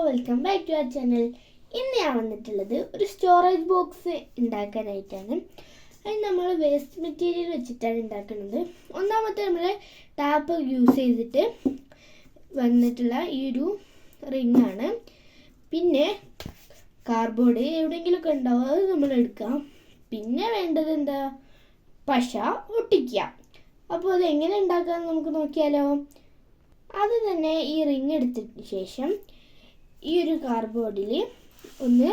Welcome back to our channel. ഇന്ന് ഞാൻ വന്നിട്ടുള്ളത് ഒരു സ്റ്റോറേജ് ബോക്സ് ഉണ്ടാക്കാനായിട്ടാണ്. അതിന് നമ്മൾ വേസ്റ്റ് മെറ്റീരിയൽ വെച്ചിട്ടാണ് ഉണ്ടാക്കുന്നത്. ഒന്നാമത്തെ നമ്മൾ ടാപ്പ് യൂസ് ചെയ്തിട്ട് വന്നിട്ടുള്ള ഈ ഒരു റിങ്ങാണ്. പിന്നെ കാർഡ്ബോർഡ് എവിടെയെങ്കിലുമൊക്കെ ഉണ്ടാവും, അത് നമ്മൾ എടുക്കാം. പിന്നെ വേണ്ടത് എന്താ, പശ ഒട്ടിക്കുക. അപ്പോൾ അത് എങ്ങനെ ഉണ്ടാക്കാമെന്ന് നമുക്ക് നോക്കിയാലോ. അത് തന്നെ ഈ റിങ് എടുത്തതിന് ശേഷം ഈ ഒരു കാർഡ്ബോർഡിൽ ഒന്ന്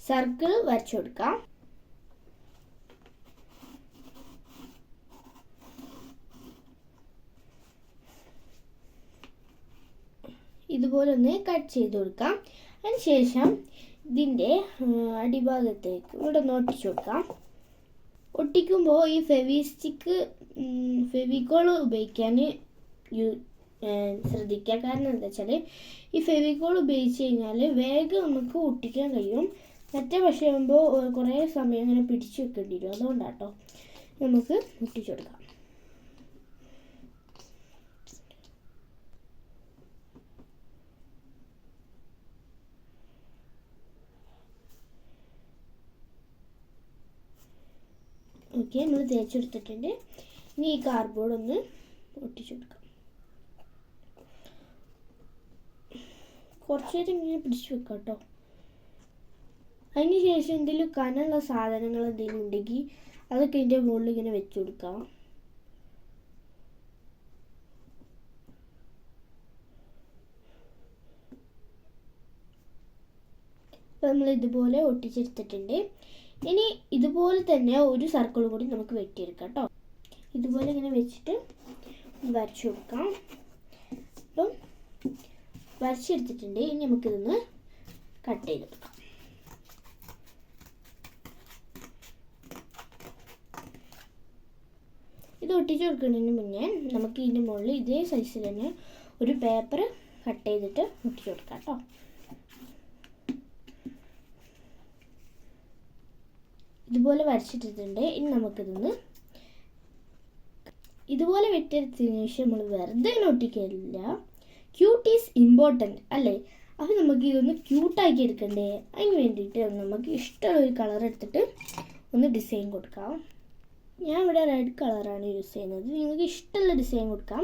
സർക്കിൾ വരച്ചു കൊടുക്കാം. ഇതുപോലെ ഒന്ന് കട്ട് ചെയ്ത് കൊടുക്കാം. അതിനുശേഷം ഇതിൻ്റെ അടിഭാഗത്തേക്ക് ഇവിടെ ഒന്ന് ഒട്ടിച്ചു കൊടുക്കാം. ഒട്ടിക്കുമ്പോൾ ഈ ഫെവിക്കോൾ ഉപയോഗിക്കാൻ ശ്രദ്ധിക്കുക. കാരണം എന്താ വെച്ചാൽ ഈ ഫെവിക്കോൾ ഉപയോഗിച്ച് കഴിഞ്ഞാൽ വേഗം നമുക്ക് ഒട്ടിക്കാൻ കഴിയും. മറ്റേ പക്ഷേ ആകുമ്പോൾ കുറേ സമയം ഇങ്ങനെ പിടിച്ചു വെക്കേണ്ടി വരും. അതുകൊണ്ടാട്ടോ നമുക്ക് ഒട്ടിച്ചു കൊടുക്കാം. ഓക്കെ, നമ്മൾ തേച്ചെടുത്തിട്ടുണ്ട്. ഇനി ഈ കാർഡ്ബോർഡ് ഒന്ന് ഒട്ടിച്ചു കൊടുക്കാം. കുറച്ച് നേരം ഇങ്ങനെ പിടിച്ചു വെക്കാം കേട്ടോ. അതിന് ശേഷം എന്തെങ്കിലും കനമുള്ള സാധനങ്ങൾ എന്തെങ്കിലും ഉണ്ടെങ്കിൽ അതൊക്കെ ഇതിൻ്റെ മുകളിൽ ഇങ്ങനെ വെച്ച് കൊടുക്കാം. അപ്പോൾ നമ്മൾ ഇതുപോലെ ഒട്ടിച്ചെടുത്തിട്ടുണ്ട്. ഇനി ഇതുപോലെ തന്നെ ഒരു സർക്കിൾ കൂടി നമുക്ക് വെട്ടിയെടുക്കാം കേട്ടോ. ഇതുപോലെ ഇങ്ങനെ വെച്ചിട്ട് വരച്ചു കൊടുക്കാം. അപ്പം വരച്ചെടുത്തിട്ടുണ്ട്. ഇനി നമുക്കിതൊന്ന് കട്ട് ചെയ്തെടുക്കാം. ഇത് ഒട്ടിച്ചു കൊടുക്കുന്നതിന് മുന്നേ നമുക്ക് ഇതിൻ്റെ മുകളിൽ ഇതേ സൈസിൽ തന്നെ ഒരു പേപ്പർ കട്ട് ചെയ്തിട്ട് ഒട്ടിച്ചു കൊടുക്കാം കേട്ടോ. ഇതുപോലെ വരച്ചിട്ടിട്ടുണ്ട്. ഇനി നമുക്കിതൊന്ന് ഇതുപോലെ വെട്ടിയെടുത്തതിന് ശേഷം നമ്മൾ വെറുതെ ഒട്ടിക്കില്ല. ക്യൂട്ട് ഈസ് ഇമ്പോർട്ടൻറ്റ് അല്ലേ? അപ്പോൾ നമുക്ക് ഇതൊന്ന് ക്യൂട്ടാക്കി എടുക്കണ്ടേ? അതിന് വേണ്ടിയിട്ട് നമുക്ക് ഇഷ്ടമുള്ള ഒരു കളർ എടുത്തിട്ട് ഒന്ന് ഡിസൈൻ കൊടുക്കാം. ഞാൻ ഇവിടെ റെഡ് കളറാണ് യൂസ് ചെയ്യുന്നത്. നിങ്ങൾക്ക് ഇഷ്ടമുള്ള ഡിസൈൻ കൊടുക്കാം.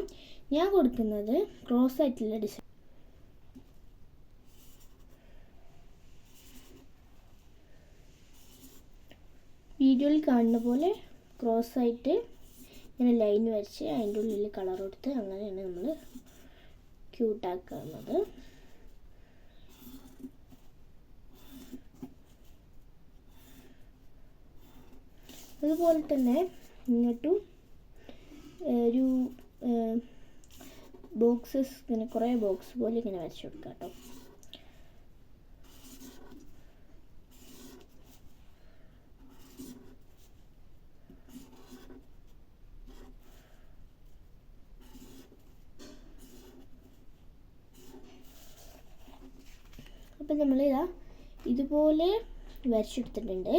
ഞാൻ കൊടുക്കുന്നത് ക്രോസ് ആയിട്ടുള്ള ഡിസൈൻ. വീഡിയോയിൽ കാണുന്ന പോലെ ക്രോസ് ആയിട്ട് ഇങ്ങനെ ലൈൻ വരച്ച് അതിൻ്റെ ഉള്ളിൽ കളർ കൊടുത്ത് അങ്ങനെയാണ് നമ്മൾ ക്യൂട്ടാക്കുന്നത്. അതുപോലെ തന്നെ ഇങ്ങോട്ടും ഒരു ബോക്സസ് ഇങ്ങനെ കുറേ ബോക്സ് പോലെ ഇങ്ങനെ വരച്ചു കൊടുക്കാം കേട്ടോ. അപ്പം നമ്മളിതാ ഇതുപോലെ വരച്ചെടുത്തിട്ടുണ്ട്.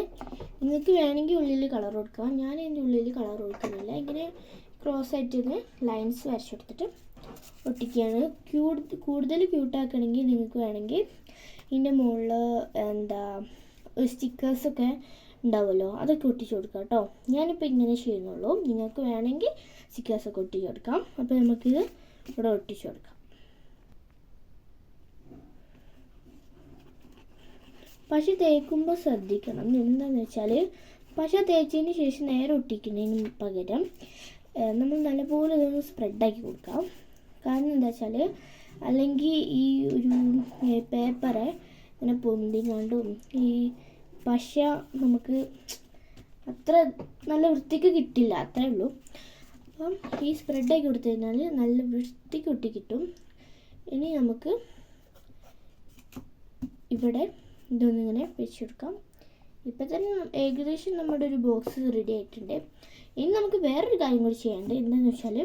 നിങ്ങൾക്ക് വേണമെങ്കിൽ ഉള്ളിൽ കളർ കൊടുക്കാം. ഞാൻ ഇതിൻ്റെ ഉള്ളിൽ കളർ കൊടുക്കുന്നില്ല. ഇങ്ങനെ ക്രോസ് ആയിട്ട് ലൈൻസ് വരച്ചെടുത്തിട്ട് ഒട്ടിക്കുകയാണ്. കൂടുതൽ ക്യൂട്ടാക്കണമെങ്കിൽ നിങ്ങൾക്ക് വേണമെങ്കിൽ ഇതിൻ്റെ മുകളിൽ എന്താ സ്റ്റിക്കേഴ്സൊക്കെ ഉണ്ടാവുമല്ലോ, അതൊക്കെ ഒട്ടിച്ച് കൊടുക്കാം കേട്ടോ. ഞാനിപ്പോൾ ഇങ്ങനെ ചെയ്യുന്നുള്ളൂ. നിങ്ങൾക്ക് വേണമെങ്കിൽ സ്റ്റിക്കേഴ്സൊക്കെ ഒട്ടിച്ച് കൊടുക്കാം. അപ്പോൾ നമുക്കിത് ഇവിടെ ഒട്ടിച്ച് കൊടുക്കാം. പശ തേക്കുമ്പോൾ ശ്രദ്ധിക്കണം. എന്താണെന്ന് വെച്ചാൽ പശ തേച്ചതിന് ശേഷം നേരെ ഒട്ടിക്കുന്നതിന് പകരം നമ്മൾ നല്ലപോലെ ഇതൊന്ന് സ്പ്രെഡാക്കി കൊടുക്കാം. കാരണം എന്താ വെച്ചാൽ അല്ലെങ്കിൽ ഈ ഒരു പേപ്പറെ ഇങ്ങനെ പൊന്തിങ്ങാണ്ടും ഈ പശ നമുക്ക് അത്ര നല്ല വൃത്തിക്ക് കിട്ടില്ല, അത്രേ ഉള്ളൂ. അപ്പം ഈ സ്പ്രെഡാക്കി കൊടുത്തു കഴിഞ്ഞാൽ നല്ല വൃത്തിക്ക് ഒട്ടി കിട്ടും. ഇനി നമുക്ക് ഇവിടെ ഇതൊന്നിങ്ങനെ വെച്ചെടുക്കാം. ഇപ്പം തന്നെ ഏകദേശം നമ്മുടെ ഒരു ബോക്സ് റെഡി ആയിട്ടുണ്ട്. ഇനി നമുക്ക് വേറൊരു കാര്യം കൂടി ചെയ്യാനുണ്ട്. എന്താണെന്ന് വെച്ചാൽ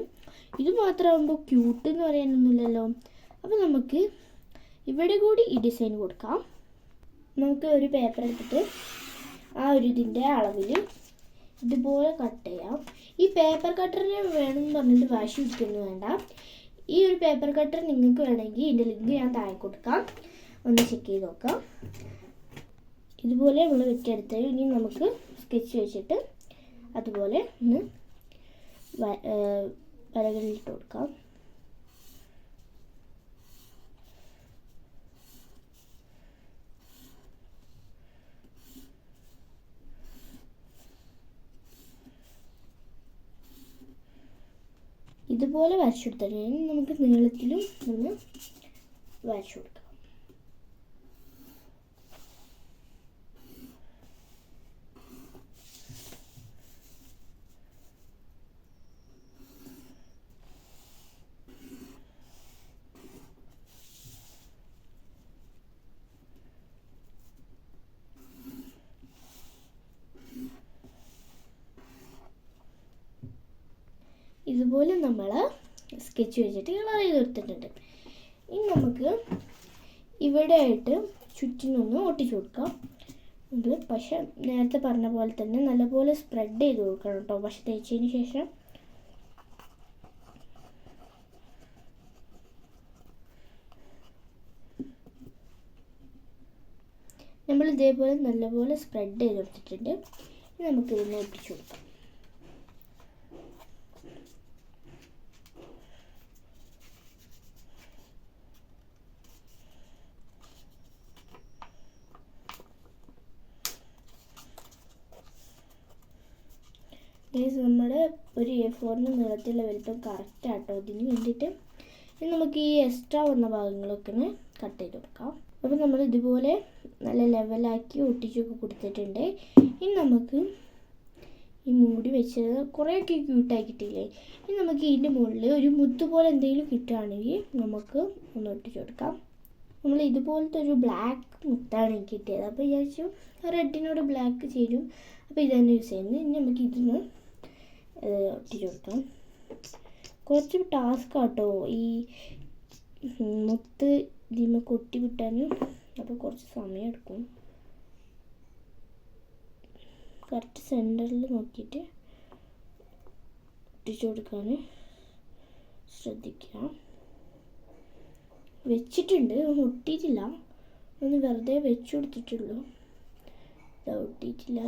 ഇത് മാത്രമാകുമ്പോൾ ക്യൂട്ട് എന്ന് പറയാനൊന്നുമില്ലല്ലോ. അപ്പോൾ നമുക്ക് ഇവിടെ കൂടി ഈ ഡിസൈൻ കൊടുക്കാം. നമുക്ക് ഒരു പേപ്പർ എടുത്തിട്ട് ആ ഒരു ഇതിൻ്റെ അളവിൽ ഇതുപോലെ കട്ട് ചെയ്യാം. ഈ പേപ്പർ കട്ടറിന് വേണമെന്ന് പറഞ്ഞിട്ട് വാശി പിടിക്കൊന്നും വേണ്ട. ഈ ഒരു പേപ്പർ കട്ടർ നിങ്ങൾക്ക് വേണമെങ്കിൽ ഇതിൻ്റെ ലിങ്ക് ഞാൻ താഴെ കൊടുക്കാം. ഒന്ന് ചെക്ക് ചെയ്ത് നോക്കാം. ഇതുപോലെ നമ്മൾ വെട്ടിയെടുത്ത് ഇനി നമുക്ക് സ്കെച്ച് വെച്ചിട്ട് അതുപോലെ ഒന്ന് വരകളിലിട്ട് കൊടുക്കാം. ഇതുപോലെ വരച്ചു കൊടുത്താൽ നമുക്ക് നീളത്തിലും ഒന്ന് വരച്ചു കൊടുക്കാം. ഇതുപോലെ നമ്മൾ സ്കെച്ച് വെച്ചിട്ട് കളർ ചെയ്ത് കൊടുത്തിട്ടുണ്ട്. ഇനി നമുക്ക് ഇവിടെ ആയിട്ട് ചുറ്റിനൊന്ന് ഒട്ടിച്ചു കൊടുക്കാം. നമ്മൾ പശ നേരത്തെ പറഞ്ഞ പോലെ തന്നെ നല്ലപോലെ സ്പ്രെഡ് ചെയ്ത് കൊടുക്കണം കേട്ടോ. പശ തേച്ചതിന് ശേഷം നമ്മൾ ഇതേപോലെ നല്ലപോലെ സ്പ്രെഡ് ചെയ്ത് കൊടുത്തിട്ടുണ്ട്. ഇനി നമുക്കിതിനെ ഒട്ടിച്ചു കൊടുക്കാം. നമ്മുടെ ഒരു A4 നീളത്തിലുള്ള വലിപ്പം കറക്റ്റ് ആട്ടോ. ഇതിന് വേണ്ടിയിട്ട് ഇനി നമുക്ക് ഈ എക്സ്ട്രാ വന്ന ഭാഗങ്ങളൊക്കെ ഒന്ന് കട്ട് ചെയ്ത് കൊടുക്കാം. അപ്പോൾ നമ്മൾ ഇതുപോലെ നല്ല ലെവലാക്കി ഒട്ടിച്ചൊക്കെ കൊടുത്തിട്ടുണ്ട്. ഇനി നമുക്ക് ഈ മൂടി വെച്ചത് കുറേയൊക്കെ ക്യൂട്ടായി കിട്ടിയില്ലേ. ഇനി നമുക്ക് ഇതിൻ്റെ മുകളിൽ ഒരു മുത്ത് പോലെ എന്തെങ്കിലും കിട്ടുകയാണെങ്കിൽ നമുക്ക് ഒന്ന് ഒട്ടിച്ചു കൊടുക്കാം. നമ്മൾ ഇതുപോലത്തെ ഒരു ബ്ലാക്ക് മുത്താണ് എനിക്ക് കിട്ടിയത്. അപ്പോൾ വിചാരിച്ചു റെഡിനോട് ബ്ലാക്ക് ചേരും. അപ്പോൾ ഇതന്നെ യൂസ് ചെയ്യുന്നത്. ഇനി നമുക്ക് ഇതിന് ഒട്ടിച്ചു കൊടുക്കാം. കുറച്ച് ടാസ്ക് ആട്ടോ ഈ മുത്ത് ഇതിമ കൊട്ടി വിട്ടാൻ. അപ്പോൾ കുറച്ച് സമയം എടുക്കും. കറക്റ്റ് സെൻറ്ററിൽ നോക്കിയിട്ട് ഒട്ടിച്ചു കൊടുക്കാൻ ശ്രദ്ധിക്കുക. വെച്ചിട്ടുണ്ട്, ഒട്ടിയിട്ടില്ല. ഒന്ന് വെറുതെ വെച്ച് കൊടുത്തിട്ടുള്ളൂ. ഒട്ടിയിട്ടില്ല,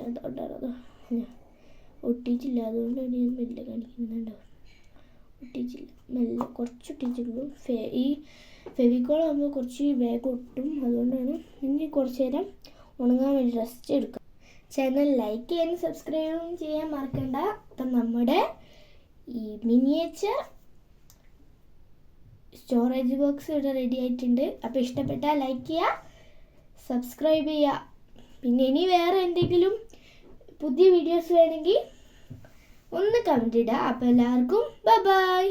ഒട്ടിയിട്ടില്ല. അതുകൊണ്ടാണ് ഞാൻ മെല്ലെ കാണിക്കുന്നുണ്ടോ. ഒട്ടിയിട്ടില്ല, മെല്ലെ കുറച്ച് ഒട്ടിയിട്ടുള്ളൂ. ഈ ഫെവിക്കോൾ ആകുമ്പോൾ കുറച്ച് വേഗം ഒട്ടും. അതുകൊണ്ടാണ് ഇനി കുറച്ച് നേരം ഉണങ്ങാൻ വേണ്ടി റെസ്റ്റ് എടുക്കാം. ചാനൽ ലൈക്ക് ചെയ്യാനും സബ്സ്ക്രൈബും ചെയ്യാൻ മറക്കണ്ട. അപ്പം നമ്മുടെ ഈ മിനിയേച്ചർ സ്റ്റോറേജ് ബോക്സ് ഇവിടെ റെഡി ആയിട്ടുണ്ട്. അപ്പോൾ ഇഷ്ടപ്പെട്ടാൽ ലൈക്ക് ചെയ്യുക, സബ്സ്ക്രൈബ് ചെയ്യുക. പിന്നെ ഇനി വേറെ എന്തെങ്കിലും പുതിയ വീഡിയോസ് വേണമെങ്കിൽ ഒന്ന് കമൻറ്റ് ഇടുക. അപ്പോൾ എല്ലാവർക്കും ബൈ ബൈ.